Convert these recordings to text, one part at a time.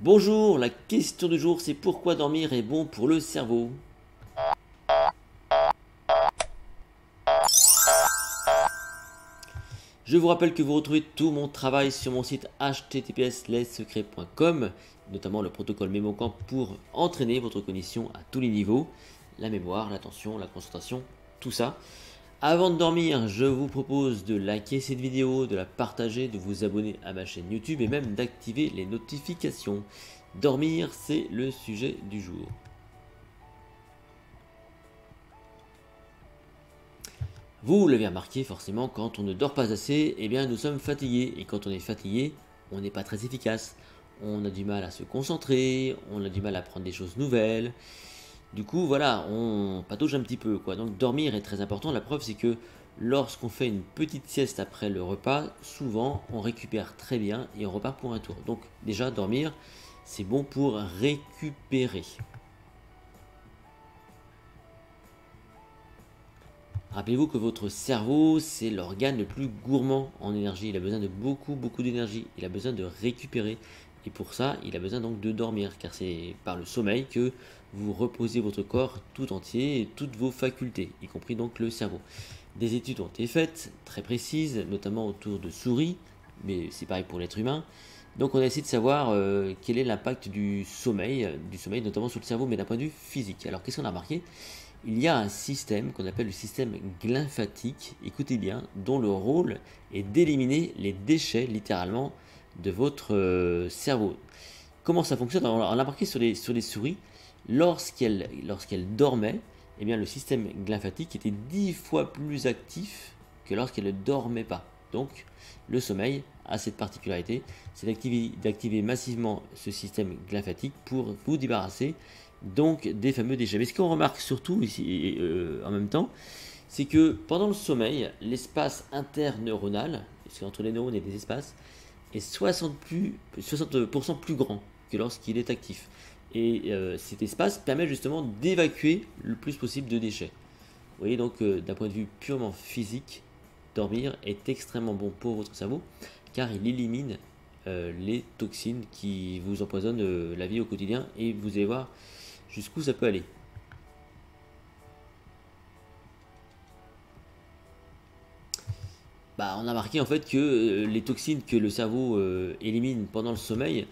Bonjour, la question du jour c'est pourquoi dormir est bon pour le cerveau. Je vous rappelle que vous retrouvez tout mon travail sur mon site https://lessecrets.com, notamment le protocole MemoCamp pour entraîner votre cognition à tous les niveaux, la mémoire, l'attention, la concentration, tout ça. Avant de dormir, je vous propose de liker cette vidéo, de la partager, de vous abonner à ma chaîne YouTube et même d'activer les notifications. Dormir, c'est le sujet du jour. Vous l'avez remarqué forcément, quand on ne dort pas assez, eh bien nous sommes fatigués. Et quand on est fatigué, on n'est pas très efficace. On a du mal à se concentrer, on a du mal à apprendre des choses nouvelles. Du coup, voilà, on patauge un petit peu, quoi. Donc dormir est très important. La preuve, c'est que lorsqu'on fait une petite sieste après le repas, souvent on récupère très bien et on repart pour un tour. Donc déjà, dormir, c'est bon pour récupérer. Rappelez-vous que votre cerveau, c'est l'organe le plus gourmand en énergie. Il a besoin de beaucoup d'énergie. Il a besoin de récupérer. Et pour ça, il a besoin donc de dormir. Car c'est par le sommeil que vous reposez votre corps tout entier et toutes vos facultés, y compris donc le cerveau. Des études ont été faites, très précises, notamment autour de souris, mais c'est pareil pour l'être humain. Donc on a essayé de savoir quel est l'impact du sommeil notamment sur le cerveau, mais d'un point de vue physique. Alors qu'est-ce qu'on a remarqué? Il y a un système qu'on appelle le système glymphatique, écoutez bien, dont le rôle est d'éliminer les déchets littéralement de votre cerveau. Comment ça fonctionne? On l'a remarqué sur les souris, lorsqu'elles dormaient, eh bien, le système glymphatique était 10 fois plus actif que lorsqu'elles ne dormaient pas. Donc le sommeil a cette particularité, c'est d'activer massivement ce système glymphatique pour vous débarrasser donc des fameux déchets. Mais ce qu'on remarque surtout ici en même temps, c'est que pendant le sommeil, l'espace interneuronal, parce qu'entre les neurones il y a des espaces, est 60% plus grand que lorsqu'il est actif. Et cet espace permet justement d'évacuer le plus possible de déchets. Vous voyez donc d'un point de vue purement physique, dormir est extrêmement bon pour votre cerveau car il élimine les toxines qui vous empoisonnent la vie au quotidien et vous allez voir jusqu'où ça peut aller. On a remarqué en fait que les toxines que le cerveau élimine pendant le sommeil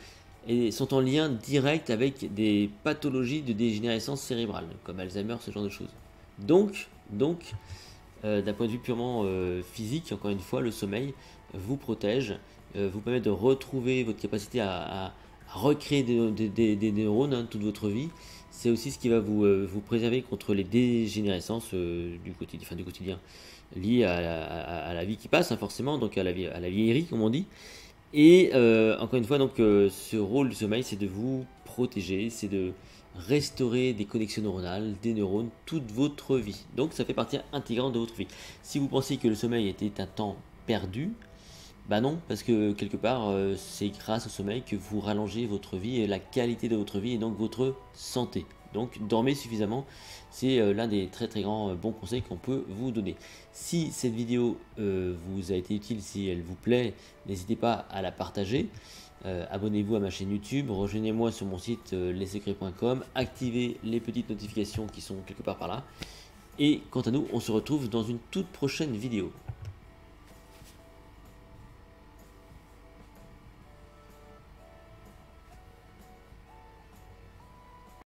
sont en lien direct avec des pathologies de dégénérescence cérébrale, comme Alzheimer, ce genre de choses. Donc d'un point de vue purement physique, encore une fois, le sommeil vous protège, vous permet de retrouver votre capacité à recréer des neurones toute votre vie. C'est aussi ce qui va vous préserver contre les dégénérescences du quotidien liées à la vie qui passe, forcément, donc à la vieillerie, comme on dit. Et encore une fois, donc, ce rôle du sommeil, c'est de vous protéger, c'est de restaurer des connexions neuronales, des neurones, toute votre vie. Donc ça fait partie intégrante de votre vie. Si vous pensez que le sommeil était un temps perdu, non, parce que quelque part, c'est grâce au sommeil que vous rallongez votre vie et la qualité de votre vie et donc votre santé. Donc dormez suffisamment, c'est l'un des très grands bons conseils qu'on peut vous donner. Si cette vidéo vous a été utile, si elle vous plaît, n'hésitez pas à la partager. Abonnez-vous à ma chaîne YouTube, rejoignez-moi sur mon site lessecrets.com, activez les petites notifications qui sont quelque part par là. Et quant à nous, on se retrouve dans une toute prochaine vidéo.